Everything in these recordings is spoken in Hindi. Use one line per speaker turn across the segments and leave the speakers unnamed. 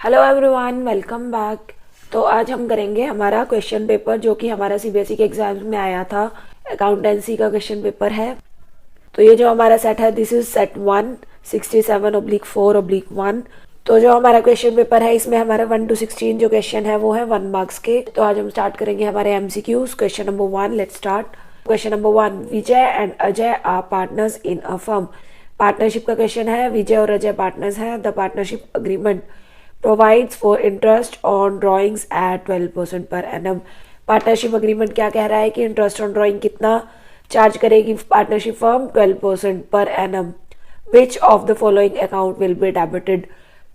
Hello everyone, welcome back. तो आज हम करेंगे हमारा क्वेश्चन पेपर जो कि हमारा सीबीएसई के एग्जाम में आया था। अकाउंटेंसी का क्वेश्चन पेपर है। तो ये जो हमारा सेट है, दिस इज सेट 1 67/4/1। तो जो हमारा क्वेश्चन पेपर है इसमें हमारा 1 to 16 जो क्वेश्चन है वो है 1 मार्क्स के। तो आज हम स्टार्ट करेंगे हमारे MCQs. Question number 1, let's start. Question number 1, Vijay and Ajay are partners in a firm. Partnership का क्वेश्चन है। विजय और अजय पार्टनर्स हैं। The partnership agreement provides for interest on drawings at 12% per annum। Partnership agreement क्या कह रहा है कि इंटरेस्ट ऑन ड्राइंग कितना चार्ज करेगी पार्टनरशिप फर्म? 12% पर annum. Which of the following account will be debited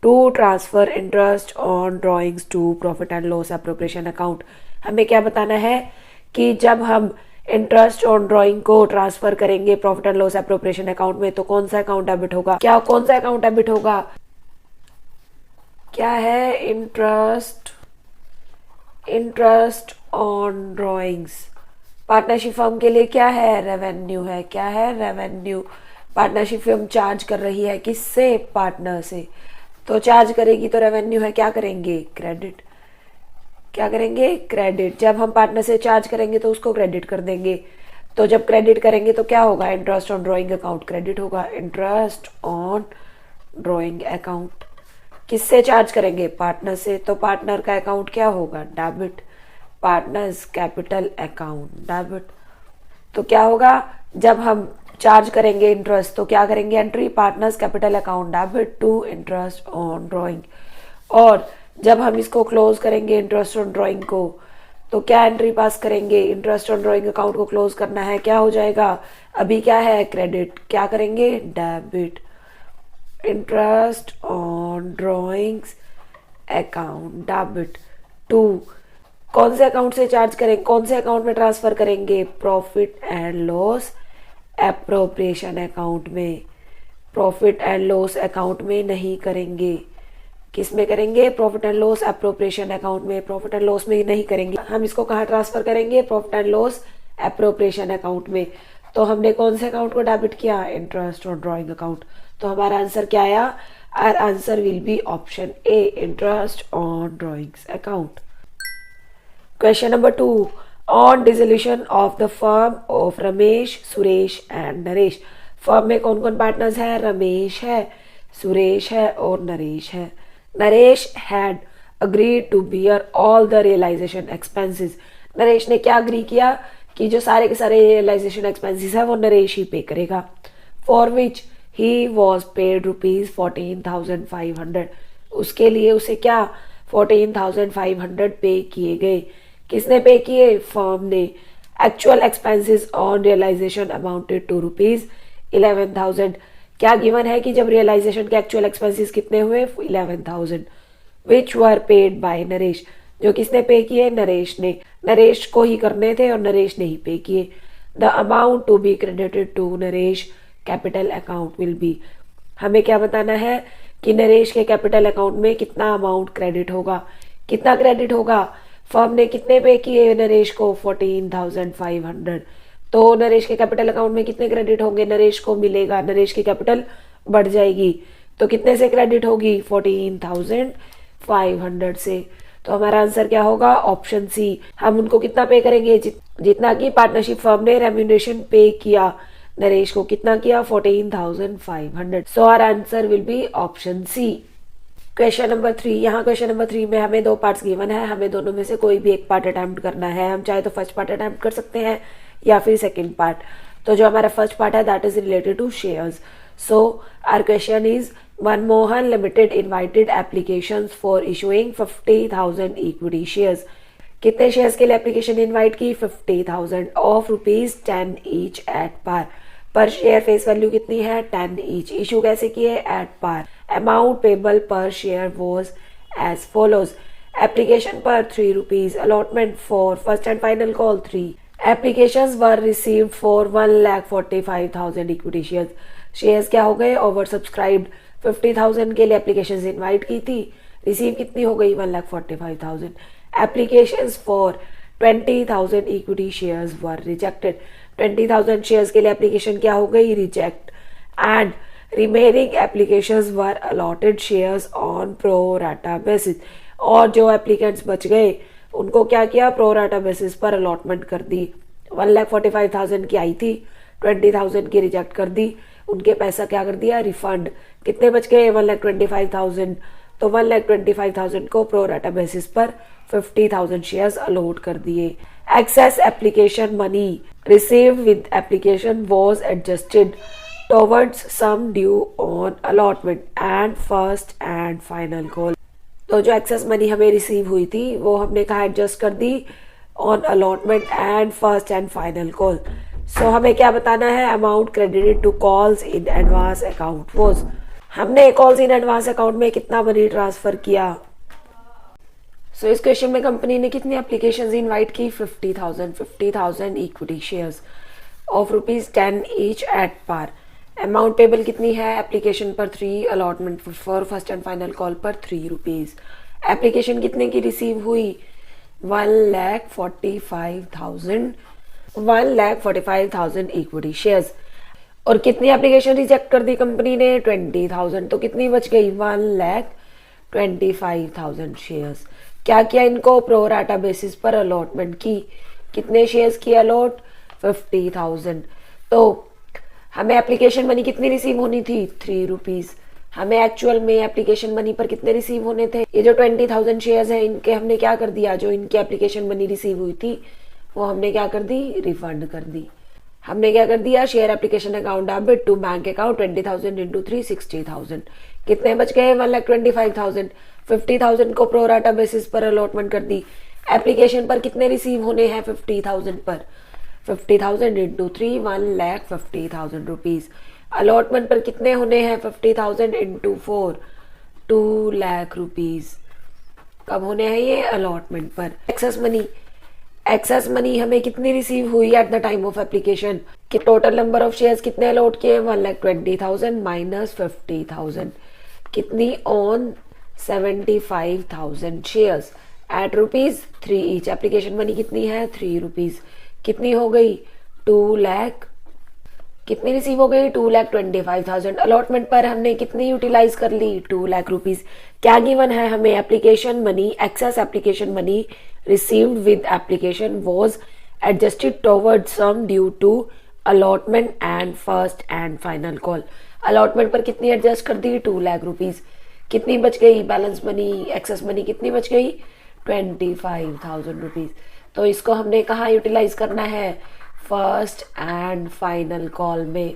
to transfer interest on drawings to profit and loss appropriation account. हमें क्या बताना है कि जब हम इंटरेस्ट ऑन ड्राइंग को ट्रांसफर करेंगे profit and loss appropriation account में तो कौन सा अकाउंट डेबिट होगा? कौन सा अकाउंट डेबिट होगा? क्या है? Interest on drawings. Partnership firm के लिए क्या है? रेवेन्यू है। क्या है? रेवेन्यू। पार्टनरशिप फर्म चार्ज कर रही है किससे? पार्टनर से। तो चार्ज करेगी तो रेवेन्यू है। क्या करेंगे? क्रेडिट। क्या करेंगे? क्रेडिट। जब हम पार्टनर से चार्ज करेंगे तो उसको क्रेडिट कर देंगे। तो जब क्रेडिट करेंगे तो क्या होगा? Interest on drawing account credit होगा। इंटरेस्ट ऑन ड्राइंग अकाउंट किससे चार्ज करेंगे? पार्टनर से। तो पार्टनर का अकाउंट क्या होगा? Debit. Partners capital account debit. तो क्या होगा? जब हम चार्ज करेंगे इंटरेस्ट तो क्या करेंगे? Entry partners capital account debit to interest on drawing. और जब हम इसको क्लोज करेंगे इंटरेस्ट ऑन ड्राइंग को तो क्या एंट्री पास करेंगे? इंटरेस्ट ऑन ड्राइंग अकाउंट को क्लोज करना है। क्या हो जाएगा? अभी क्या है? क्रेडिट। क्या करेंगे? Debit. Interest on drawings account debit to कौन से अकाउंट से चार्ज करेंगे? कौन से अकाउंट में ट्रांसफर करेंगे? Profit and loss appropriation account में। प्रॉफिट एंड लॉस अकाउंट में नहीं करेंगे। किस में करेंगे? Profit and loss appropriation account में। प्रॉफिट एंड लॉस में नहीं करेंगे। हम इसको कहाँ ट्रांसफर करेंगे? Profit and loss appropriation account में। तो हमने कौन से अकाउंट को डेबिट किया? Interest on drawing account. तो हमारा आंसर क्या आया? Our answer will be option A, interest on drawings account. Question number 2, on dissolution of the firm of Ramesh, Suresh and Naresh. Firm में कौन कौन पार्टनर्स है? रमेश है, सुरेश है और नरेश है। Naresh had agreed to bear all the realisation expenses. Naresh ने क्या अग्री किया कि जो सारे के सारे रियलाइजेशन एक्सपेंसेस है वो नरेश ही पे करेगा। For which he was paid ₹14,500। उसके लिए उसे क्या? 14,500 पे किए गए। किसने पे किए? फर्म ने। Actual expenses on realisation amounted to ₹11,000। क्या गिवन है कि जब रियलाइजेशन के एक्चुअल एक्सपेंसेस कितने हुए? 11,000। विच वर पेड बाय नरेश। जो किसने पे किए? नरेश ने। नरेश को ही करने थे और नरेश ने ही पे किए। The amount to be credited to Naresh capital account will be. हमें क्या बताना है कि नरेश के कैपिटल अकाउंट में कितना अमाउंट क्रेडिट होगा? कितना क्रेडिट होगा? फर्म ने कितने पे किए नरेश को? 14,500। तो नरेश के कैपिटल अकाउंट में कितने क्रेडिट होंगे? नरेश को मिलेगा, नरेश की कैपिटल बढ़ जाएगी। तो कितने से क्रेडिट होगी? 14,500 से। तो हमारा आंसर क्या होगा? Option C. हम उनको कितना पे करेंगे? जितना कि पार्टनरशिप फर्म ने रेम्यूनरेशन पे किया। नरेश को कितना किया? 14,500। So our answer will be option C. Question number 3। यहाँ क्वेश्चन नंबर 3 में हमें 2 पार्ट्स गिवन है। हमें दोनों में से कोई भी एक पार्ट अटेम्प्ट करना है। हम चाहे तो फर्स्ट पार्ट अटेम्प्ट कर सकते हैं या फिर सेकेंड पार्ट। तो जो हमारा फर्स्ट पार्ट है that is related to shares. So our question is Manmohan limited invited applications for issuing 50,000 equity shares. कितने शेयर्स के लिए एप्लीकेशन इनवाइट की? 50,000 ऑफ ₹10 ईच एट पार। पर शेयर फेस वैल्यू कितनी है? 10 ईच। इशू कैसे किए? At par. अमाउंट पेबल पर share was as follows. Application पर ₹3। Allotment for first and final call 3। Applications were received for 1,45,000 equity shares. Shares क्या हो गए? Over subscribed. 50,000 के लिए एप्लीकेशन इनवाइट की थी, रिसीव कितनी हो गई? 1,45,000। Applications for 20,000 equity shares were rejected. 20,000 shares के लिए एप्लीकेशन क्या हो गई? Reject. And remaining applications were allotted shares on pro rata basis, और जो एप्लीकेंट्स बच गए उनको क्या किया, प्रो राटा बेसिस पर अलॉटमेंट कर दी। 1,45,000 की आई थी, 20,000 की रिजेक्ट कर दी, उनके पैसा क्या कर दिया, रिफंड। कितने बच गए, 1,25,000, तो 1,25,000 को प्रो राटा बेसिस पर 50,000 शेयर्स अलॉट कर दिए। Excess application money receive with application was adjusted towards sum due on allotment and first and final call. तो जो एक्सेस मनी हमें रिसीव हुई थी वो हमने कहा एडजस्ट कर दी on allotment and first and final call. So हमें क्या बताना है, amount credited to calls in advance account was, हमने कॉल्स इन एडवांस अकाउंट में कितना मनी ट्रांसफर किया। सो इस क्वेश्चन में कंपनी ने कितनी एप्लीकेशंस इनवाइट की, 50,000 equity shares of ₹10 each at par. Amount payable कितनी है, एप्लीकेशन पर 3, allotment for first and final call पर ₹3। एप्लीकेशन कितने की रिसीव हुई, 1,45,000 इक्विटी शेयर्स, और कितनी एप्लीकेशन रिजेक्ट कर दी कंपनी ने, 20,000, तो कितनी बच गई, 1,25,000 शेयर्स। क्या किया, इनको प्रो राटा बेसिस पर अलॉटमेंट की, कितने शेयर्स की अलॉट, 50,000। तो हमें एप्लीकेशन मनी कितनी रिसीव होनी थी, ₹3। हमें एक्चुअल में एप्लीकेशन मनी पर कितने रिसीव होने थे, ये जो 20,000 शेयर्स हैं इनके हमने क्या कर दिया, जो इनकी एप्लीकेशन मनी रिसीव हुई थी वो हमने क्या कर दी, रिफंड कर दी। हमने क्या कर दिया, share application account debit to bank account 20,000 into 3 60,000। कितने बच गए, 1,25,000। 50,000 को प्रो राटा बेसिस पर अलॉटमेंट कर दी। एप्लीकेशन पर कितने रिसीव होने हैं, 50,000 पर, 50,000 इंटू 3 1,50,000 रुपीज। अलॉटमेंट पर कितने होने हैं, 50,000 इंटू 4 2 लाख रुपीज। कब होने हैं ये, अलॉटमेंट पर। एक्सेस मनी हमें कितनी रिसीव हुई at the time of application, कि टोटल नंबर ऑफ शेयर्स कितने अलॉट किए, 1,20,000 माइनस 50,000, कितनी on 75,000 shares at ₹3 each. Application money कितनी है, ₹3, कितनी हो गई, 2 लाख, कितनी रिसीव हो गई, 2,25,000। अलॉटमेंट पर हमने कितनी यूटिलाइज कर ली, 2 लाख रुपीज। क्या गिवन है हमें, application money, excess application money received with application was adjusted toward sum due to allotment and first and final call. Allotment पर कितनी एडजस्ट कर दी, 2 लाख रुपीज। कितनी बच गई, बैलेंस मनी, एक्सेस मनी कितनी बच गई, 25,000 रुपीज। तो इसको हमने कहाँ यूटिलाइज करना है, फर्स्ट एंड फाइनल कॉल में।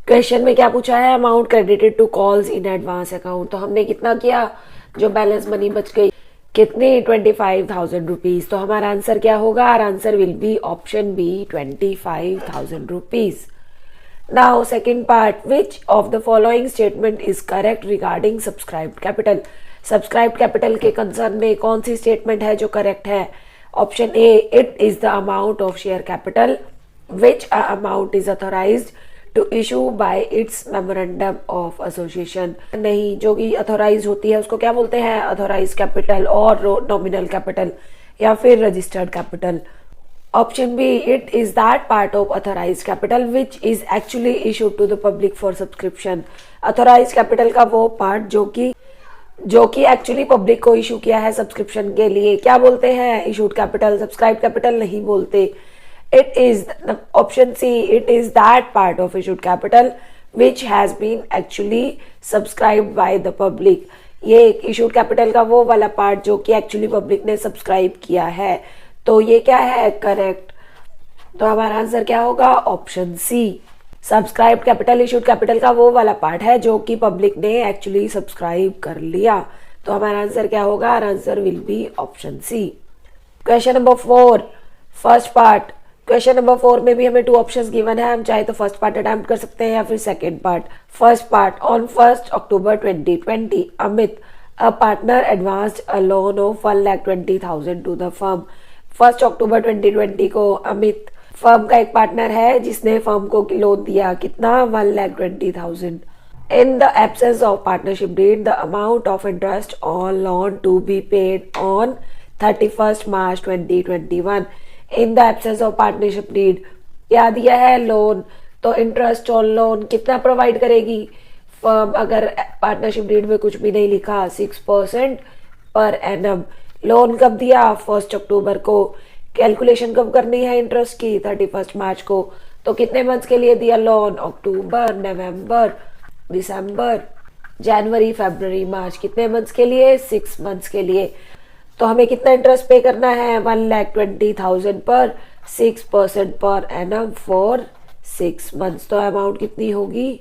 क्वेश्चन में क्या पूछा है, amount credited to calls in advance account. तो हमने कितना किया, जो बैलेंस मनी बच गई कितनी, 25,000 रुपीज। तो हमारा आंसर क्या होगा, our answer will be option B, 25,000 rupees. Now second part, which of the following statement is correct regarding subscribed capital. Subscribed capital के कंसर्न में कौन सी स्टेटमेंट है जो करेक्ट है। Option A, it is the amount of share capital which amount is authorised to issue by its memorandum of association. नहीं, जो कि ऑथोराइज होती है उसको क्या बोलते हैं, ऑथोराइज कैपिटल और नॉमिनल कैपिटल या फिर registered capital. Option B, it is that part of authorise capital which is actually issued to the public for subscription. Authorise capital का वो पार्ट जो कि एक्चुअली पब्लिक को इशू किया है सब्सक्रिप्शन के लिए, क्या बोलते हैं, इशूड कैपिटल। सब्सक्राइब कैपिटल नहीं बोलते। It is, option C, it is that part of issued capital which has been actually subscribed by the public. ये इशूड कैपिटल का वो वाला पार्ट जो कि एक्चुअली पब्लिक ने सब्सक्राइब किया है। तो ये क्या है, करेक्ट। तो हमारा आंसर क्या होगा, option C. Subscribe capital issued capital का वो वाला पार्ट है जो कि पब्लिक ने एक्चुअली सब्सक्राइब कर लिया। तो हमारा आंसर क्या होगा, answer will be option C. Question number 4, first part. Question number 4 में भी हमें 2 ऑप्शंस गिवन है, हम चाहे तो फर्स्ट पार्ट अटेम्प्ट कर सकते हैं या फिर second part. First part, on 1 October 2020 Amit a partner advanced a loan of 1,20,000 to the firm. 1 अक्टूबर 2020 को अमित फर्म का एक पार्टनर है जिसने फर्म को लोन दिया, कितना, 1,20,000। In the absence of partnership deed the amount of interest on loan to be paid on 31 March 2021। In the absence of partnership deed क्या दिया है, लोन तो इंटरेस्ट ऑन लोन कितना प्रोवाइड करेगी फर्म, अगर पार्टनरशिप डीड में कुछ भी नहीं लिखा, 6% पर एनम। लोन कब दिया? 1 अक्टूबर को। कैलकुलेशन कब करनी है इंटरेस्ट की? 31 मार्च को। तो कितने मंथ्स के लिए दिया लोन? अक्टूबर, नवंबर, दिसंबर, जनवरी, फरवरी, मार्च। कितने मंथ्स के लिए? 6 मंथ्स के लिए। तो हमें कितना इंटरेस्ट पे करना है? 1,20,000 पर 6% पर एनम फॉर 6 मंथ्स। तो अमाउंट कितनी होगी?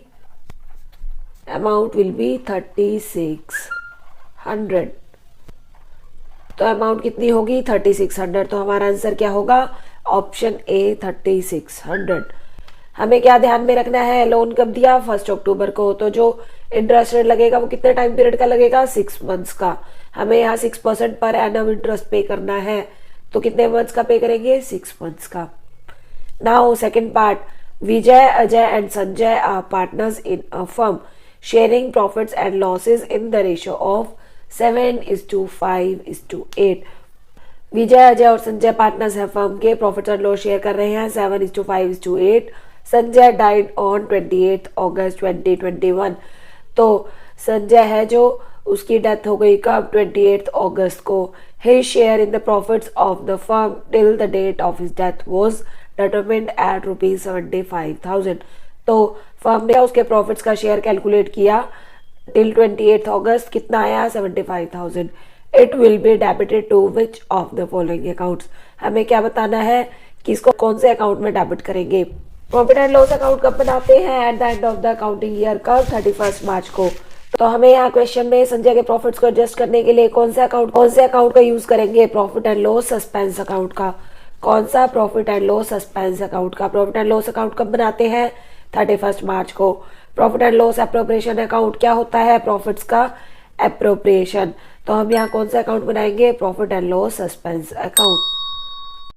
Amount will be 3600। तो अमाउंट कितनी होगी? 3600। तो हमारा आंसर क्या होगा? Option A 3600। हमें क्या ध्यान में रखना है? लोन कब दिया? 1 अक्टूबर को। तो जो इंटरेस्ट रेट लगेगा वो कितने टाइम पीरियड का लगेगा? 6 मंथ्स का। हमें यहाँ 6% पर एनम इंटरेस्ट पे करना है, तो कितने मंथ्स का पे करेंगे? 6 मंथ्स का। Now second part, Vijay, Ajay and Sanjay are partners in a firm sharing profits and losses in the ratio of 7:5:8। Vijay, Ajay और संजय पार्टनर्स है फर्म के, प्रॉफिट्स एंड लॉस शेयर कर रहे हैं 7:5:8। Sanjay died on 28 August 2021। तो संजय है जो, उसकी डेथ हो गई कब? 28 अगस्त को। His share in the profits of the firm till the date of his death was determined at ₹75,000। तो फर्म ने उसके प्रॉफिट्स का शेयर कैलकुलेट किया टिल 28 अगस्त। कितना आया? 75,000। It will be debited to which of the following accounts. हमें क्या बताना है कि इसको कौन से अकाउंट में डेबिट करेंगे। प्रॉफिट एंड लॉस अकाउंट कब बनाते हैं? At the end of the accounting year. कब? 31 मार्च को। तो हमें यहाँ क्वेश्चन में संजय के प्रॉफिट्स को एडजस्ट करने के लिए कौन से अकाउंट का यूज करेंगे? Profit and loss suspense account का। कौन सा? Profit and loss suspense account का। प्रॉफिट एंड लॉस अकाउंट कब बनाते हैं? 31 मार्च को। Profit and loss appropriation account क्या होता है? प्रॉफिट्स का एप्रोप्रिएशन। तो हम यहाँ कौन सा अकाउंट बनाएंगे? Profit and loss suspense account.